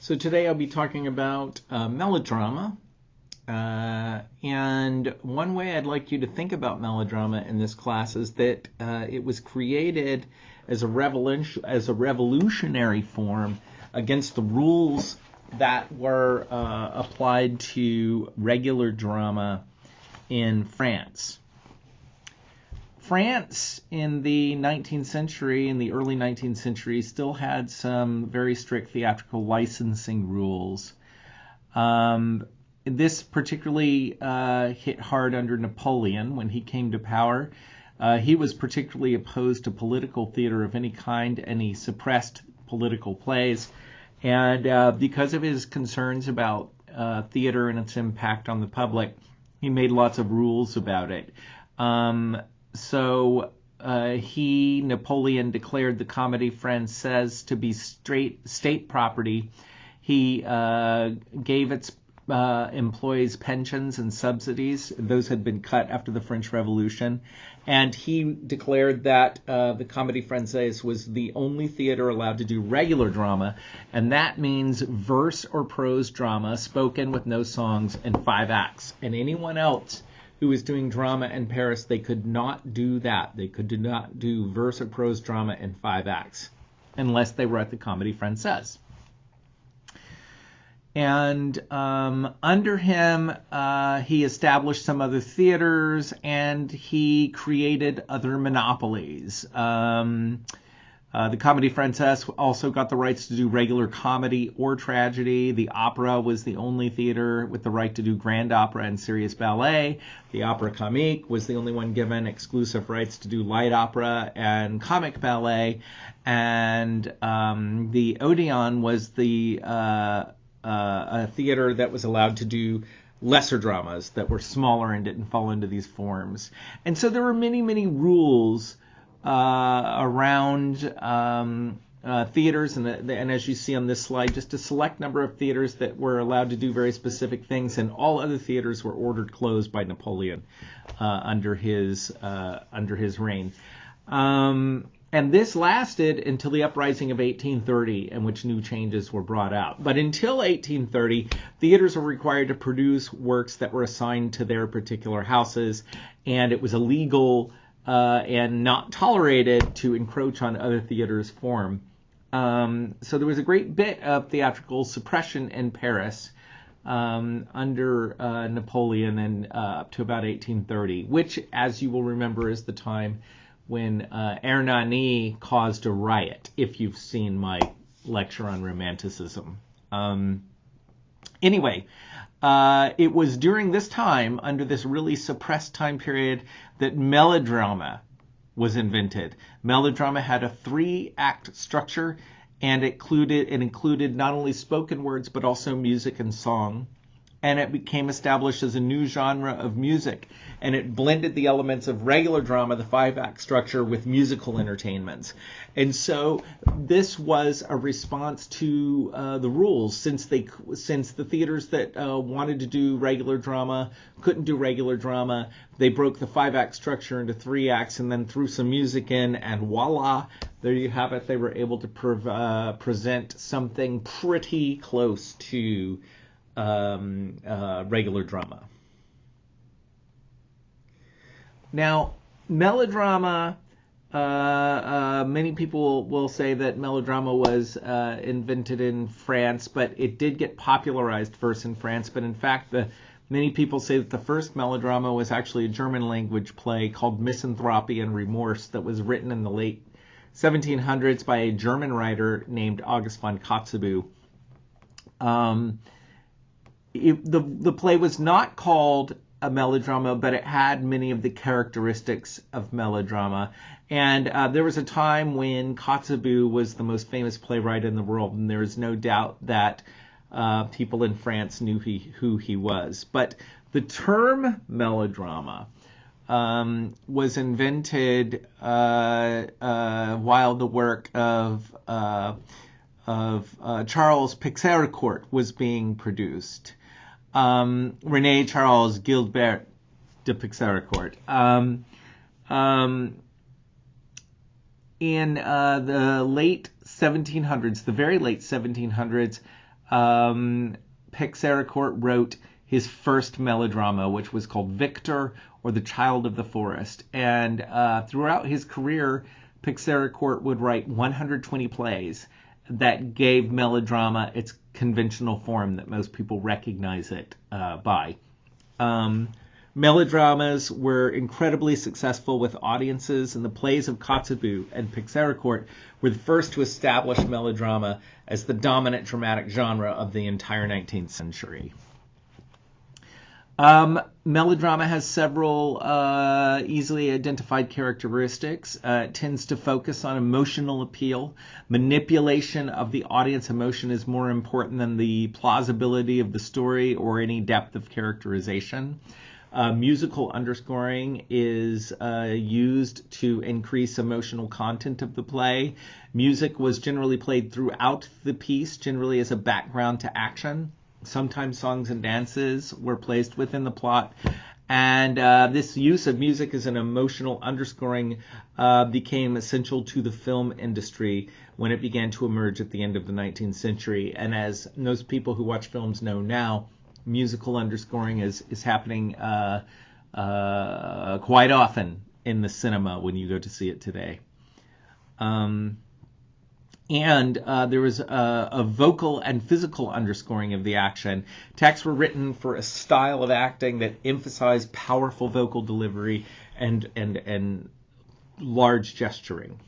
So today I'll be talking about melodrama. And one way I'd like you to think about melodrama in this class is that it was created as a revolutionary form against the rules that were applied to regular drama in France. France in the 19th century, in the early 19th century, still had some very strict theatrical licensing rules. This particularly hit hard under Napoleon when he came to power. He was particularly opposed to political theater of any kind, and he suppressed political plays. And because of his concerns about theater and its impact on the public, he made lots of rules about it. Napoleon, declared the Comédie Française to be state property. He gave its employees pensions and subsidies. Those had been cut after the French Revolution. And he declared that the Comédie Française was the only theater allowed to do regular drama, and that means verse or prose drama spoken with no songs and 5 acts. And anyone else who was doing drama in Paris, they could not do that. They could not do verse or prose drama in 5 acts unless they were at the Comédie Française. And under him, he established some other theaters, and he created other monopolies. The Comédie Française also got the rights to do regular comedy or tragedy. The opera was the only theater with the right to do grand opera and serious ballet. The Opera Comique was the only one given exclusive rights to do light opera and comic ballet. And the Odeon was a theater that was allowed to do lesser dramas that were smaller and didn't fall into these forms. And so there were many, many rules around theaters, and as you see on this slide, just a select number of theaters that were allowed to do very specific things, and all other theaters were ordered closed by Napoleon under his reign. And this lasted until the uprising of 1830, in which new changes were brought out. But until 1830, theaters were required to produce works that were assigned to their particular houses, and it was illegal and not tolerated to encroach on other theaters' form. So there was a great bit of theatrical suppression in Paris under Napoleon and up to about 1830, which, as you will remember, is the time when Hernani caused a riot, if you've seen my lecture on Romanticism. Anyway, it was during this time, under this really suppressed time period, that melodrama was invented. Melodrama had a 3-act structure, and it included not only spoken words, but also music and song. And it became established as a new genre of music. And it blended the elements of regular drama, the 5-act structure, with musical entertainments. And so this was a response to the rules, since the theaters that wanted to do regular drama couldn't do regular drama. They broke the 5-act structure into 3 acts and then threw some music in, and voila, there you have it. They were able to present something pretty close to regular drama. Now, melodrama, many people will say that melodrama was invented in France, but it did get popularized first in France. But in fact, many people say that the first melodrama was actually a German language play called Misanthropy and Remorse that was written in the late 1700s by a German writer named August von Kotzebue. The play was not called a melodrama, but it had many of the characteristics of melodrama. And there was a time when Kotzebue was the most famous playwright in the world, and there is no doubt that people in France knew who he was. But the term melodrama was invented while the work of Charles Pixérécourt was being produced. René Charles Gilbert de Pixérécourt. In the late 1700s, the very late 1700s, Pixaricourt wrote his first melodrama, which was called Victor, or The Child of the Forest. And throughout his career, Pixaricourt would write 120 plays that gave melodrama its conventional form that most people recognize it by. Melodramas were incredibly successful with audiences, and the plays of Kotzebue and Pixaricourt were the first to establish melodrama as the dominant dramatic genre of the entire 19th century. Melodrama has several easily identified characteristics. It tends to focus on emotional appeal. Manipulation of the audience emotion is more important than the plausibility of the story or any depth of characterization. Musical underscoring is used to increase emotional content of the play. Music was generally played throughout the piece, generally as a background to action. Sometimes songs and dances were placed within the plot. And this use of music as an emotional underscoring became essential to the film industry when it began to emerge at the end of the 19th century. And as most people who watch films know now, musical underscoring is happening quite often in the cinema when you go to see it today. And there was a vocal and physical underscoring of the action. Texts were written for a style of acting that emphasized powerful vocal delivery and large gesturing.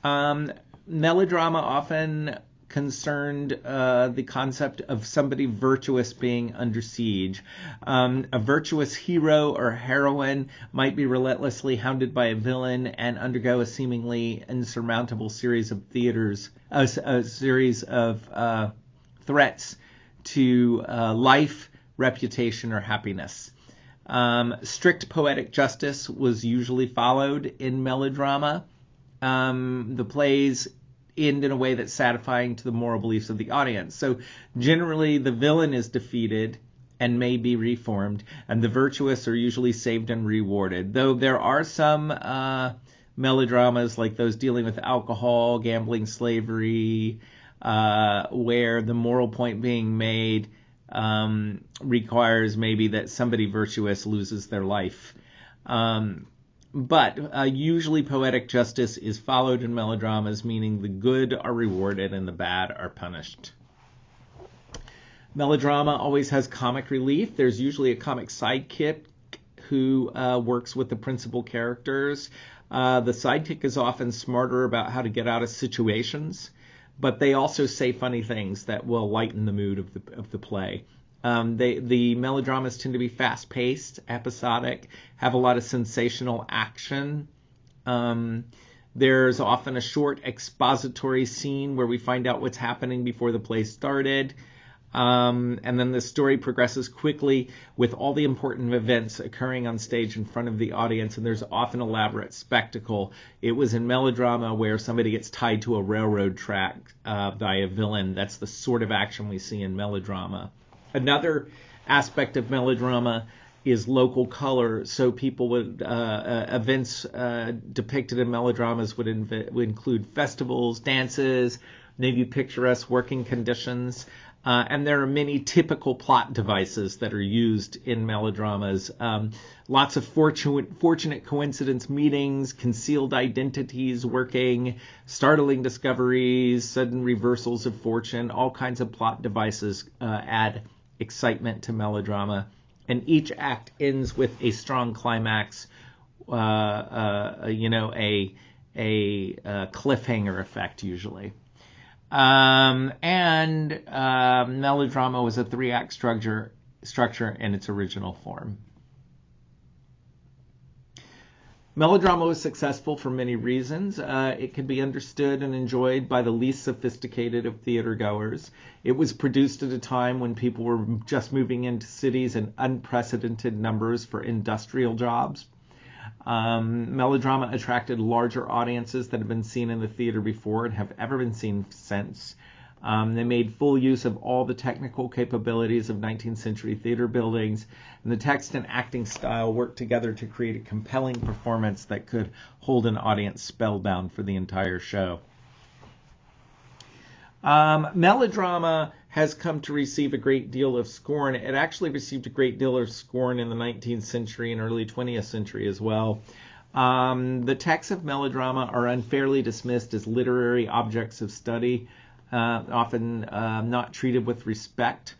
Melodrama often concerned the concept of somebody virtuous being under siege. A virtuous hero or heroine might be relentlessly hounded by a villain and undergo a seemingly insurmountable series of threats to life, reputation, or happiness. Strict poetic justice was usually followed in melodrama. The plays end in a way that's satisfying to the moral beliefs of the audience. So generally the villain is defeated and may be reformed, and the virtuous are usually saved and rewarded. Though there are some melodramas like those dealing with alcohol, gambling, slavery, where the moral point being made requires maybe that somebody virtuous loses their life. But usually poetic justice is followed in melodramas, meaning the good are rewarded and the bad are punished. Melodrama always has comic relief. There's usually a comic sidekick who works with the principal characters. The sidekick is often smarter about how to get out of situations, but they also say funny things that will lighten the mood of the play. The melodramas tend to be fast-paced, episodic, have a lot of sensational action. There's often a short expository scene where we find out what's happening before the play started. And then the story progresses quickly with all the important events occurring on stage in front of the audience, and there's often elaborate spectacle. It was in melodrama where somebody gets tied to a railroad track by a villain. That's the sort of action we see in melodrama. Another aspect of melodrama is local color. So people would events depicted in melodramas would include festivals, dances, maybe picturesque working conditions. And there are many typical plot devices that are used in melodramas. Lots of fortunate coincidence meetings, concealed identities working, startling discoveries, sudden reversals of fortune, all kinds of plot devices add excitement to melodrama. And each act ends with a strong climax, a cliffhanger effect usually. Melodrama was a 3-act structure in its original form. Melodrama was successful for many reasons. It could be understood and enjoyed by the least sophisticated of theater goers. It was produced at a time when people were just moving into cities in unprecedented numbers for industrial jobs. Melodrama attracted larger audiences that have been seen in the theater before and have ever been seen since. They made full use of all the technical capabilities of 19th century theater buildings, and the text and acting style worked together to create a compelling performance that could hold an audience spellbound for the entire show. Melodrama has come to receive a great deal of scorn. It actually received a great deal of scorn in the 19th century and early 20th century as well. The texts of melodrama are unfairly dismissed as literary objects of study, often not treated with respect.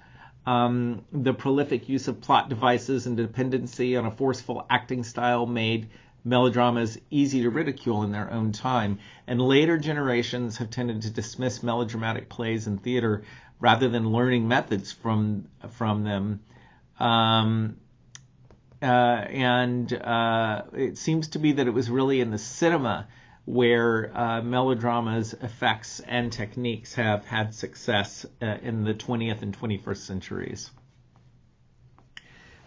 The prolific use of plot devices and dependency on a forceful acting style made melodramas easy to ridicule in their own time, and later generations have tended to dismiss melodramatic plays in theater rather than learning methods from them. It seems to be that it was really in the cinema where melodrama's effects and techniques have had success in the 20th and 21st centuries.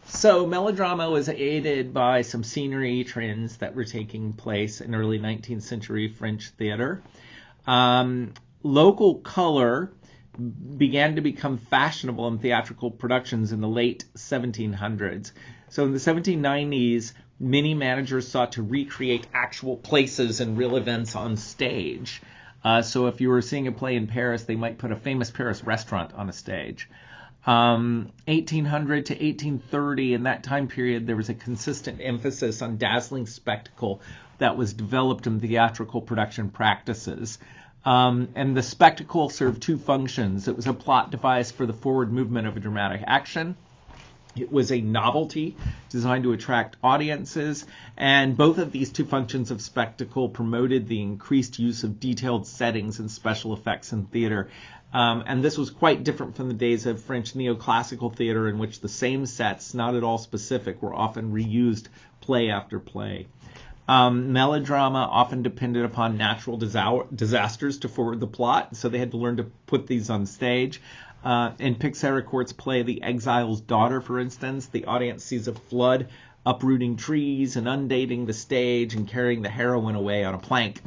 So melodrama was aided by some scenery trends that were taking place in early 19th century French theater. Local color began to become fashionable in theatrical productions in the late 1700s. So in the 1790s, many managers sought to recreate actual places and real events on stage. So if you were seeing a play in Paris, they might put a famous Paris restaurant on a stage. 1800 to 1830, in that time period, there was a consistent emphasis on dazzling spectacle that was developed in theatrical production practices. And the spectacle served two functions. It was a plot device for the forward movement of a dramatic action. It was a novelty designed to attract audiences, and both of these two functions of spectacle promoted the increased use of detailed settings and special effects in theater. And this was quite different from the days of French neoclassical theater, in which the same sets, not at all specific, were often reused play after play. Melodrama often depended upon natural disasters to forward the plot, so they had to learn to put these on stage. In Pixaricort's play The Exile's Daughter, for instance, the audience sees a flood uprooting trees, inundating the stage, and carrying the heroine away on a plank.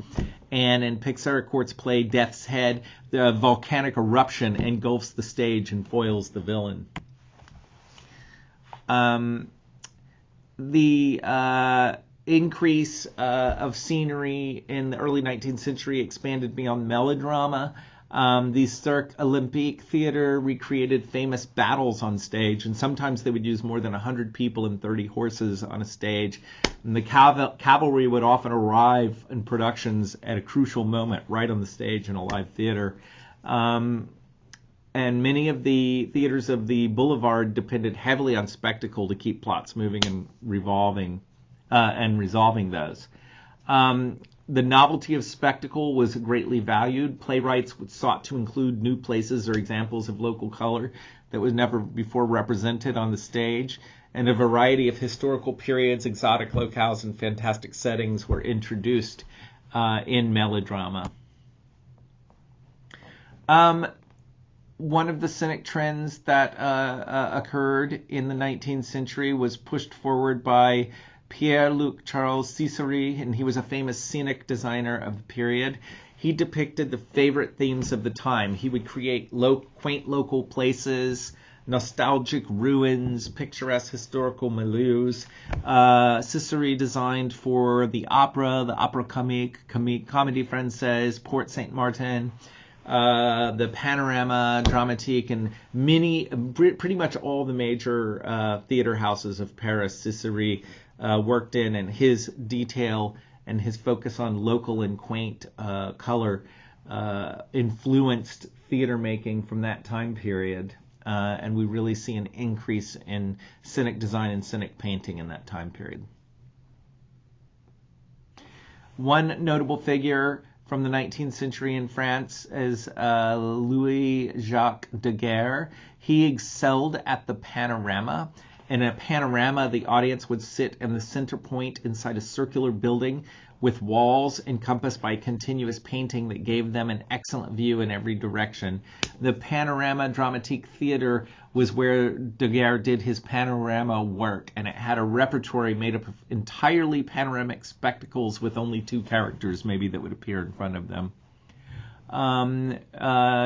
And in Pixaricort's play Death's Head, the volcanic eruption engulfs the stage and foils the villain. The increase of scenery in the early 19th century expanded beyond melodrama. The Cirque Olympique Theater recreated famous battles on stage, and sometimes they would use more than 100 people and 30 horses on a stage. And the cavalry would often arrive in productions at a crucial moment right on the stage in a live theater. And many of the theaters of the boulevard depended heavily on spectacle to keep plots moving and resolving those. The novelty of spectacle was greatly valued. Playwrights sought to include new places or examples of local color that was never before represented on the stage, and a variety of historical periods, exotic locales, and fantastic settings were introduced in melodrama. One of the scenic trends that occurred in the 19th century was pushed forward by Pierre-Luc Charles Cicéry, and he was a famous scenic designer of the period. He depicted the favorite themes of the time. He would create quaint local places, nostalgic ruins, picturesque historical milieus. Cicéry designed for the Opera Comique, Comédie Française, Porte Saint-Martin, the Panorama Dramatique, and pretty much all the major theater houses of Paris Cicéry worked in, and his detail and his focus on local and quaint color influenced theater making from that time period. And we really see an increase in scenic design and scenic painting in that time period. One notable figure from the 19th century in France is Louis-Jacques Daguerre. He excelled at the panorama. In a panorama, the audience would sit in the center point inside a circular building with walls encompassed by continuous painting that gave them an excellent view in every direction. The Panorama Dramatique Theater was where Daguerre did his panorama work, and it had a repertory made up of entirely panoramic spectacles with only two characters maybe that would appear in front of them.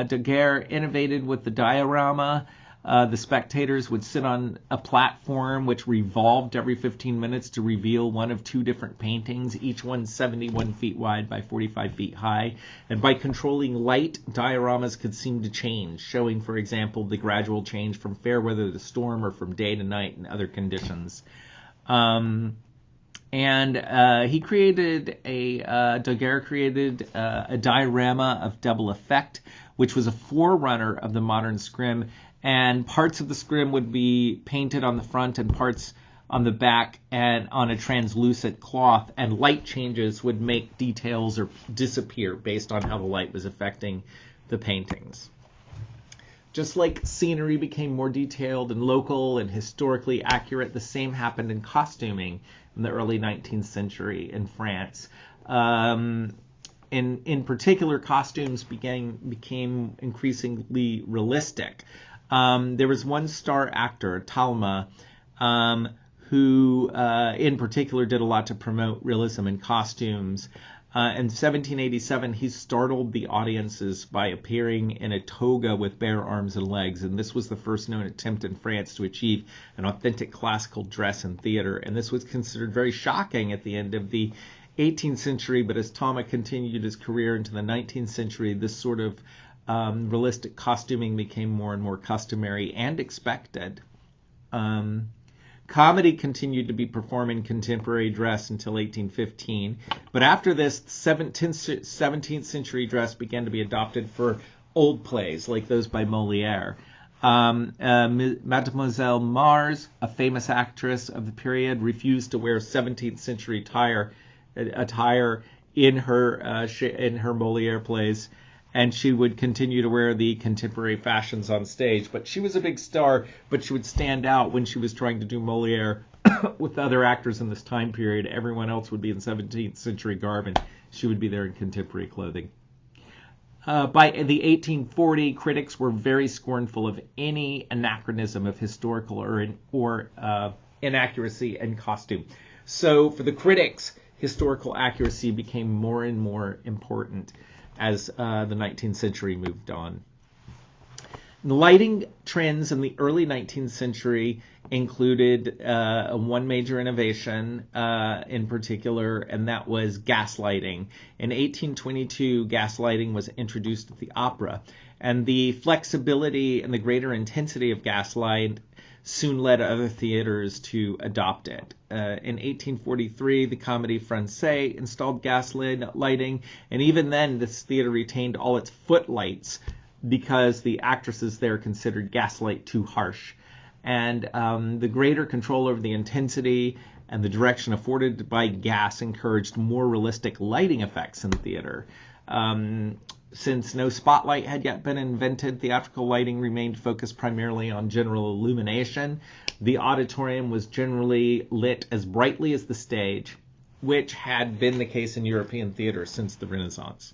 Daguerre innovated with the diorama. The spectators would sit on a platform which revolved every 15 minutes to reveal one of two different paintings, each one 71 feet wide by 45 feet high. And by controlling light, dioramas could seem to change, showing, for example, the gradual change from fair weather to storm or from day to night and other conditions. Daguerre created a diorama of double effect, which was a forerunner of the modern scrim, and parts of the scrim would be painted on the front and parts on the back and on a translucent cloth, and light changes would make details or disappear based on how the light was affecting the paintings. Just like scenery became more detailed and local and historically accurate, the same happened in costuming in the early 19th century in France. In particular, costumes became increasingly realistic. There was one star actor, Talma, who in particular did a lot to promote realism in costumes. In 1787, he startled the audiences by appearing in a toga with bare arms and legs, and this was the first known attempt in France to achieve an authentic classical dress in theater, and this was considered very shocking at the end of the 18th century, but as Talma continued his career into the 19th century, this sort of realistic costuming became more and more customary and expected. Comedy continued to be performed in contemporary dress until 1815, but after this, 17th century dress began to be adopted for old plays like those by Molière. Mademoiselle Mars, a famous actress of the period, refused to wear 17th century attire in her Molière plays, and she would continue to wear the contemporary fashions on stage. But she was a big star, but she would stand out when she was trying to do Molière with other actors in this time period. Everyone else would be in 17th century garb, and she would be there in contemporary clothing. By the 1840, critics were very scornful of any anachronism of historical or inaccuracy in costume. So for the critics, historical accuracy became more and more important as the 19th century moved on. The lighting trends in the early 19th century included one major innovation in particular, and that was gas lighting. In 1822, gas lighting was introduced at the opera, and the flexibility and the greater intensity of gas light soon led other theaters to adopt it. In 1843, the Comédie Française installed gas lighting, and even then, this theater retained all its footlights because the actresses there considered gaslight too harsh. And the greater control over the intensity and the direction afforded by gas encouraged more realistic lighting effects in theater. Since no spotlight had yet been invented, theatrical lighting remained focused primarily on general illumination. The auditorium was generally lit as brightly as the stage, which had been the case in European theater since the Renaissance.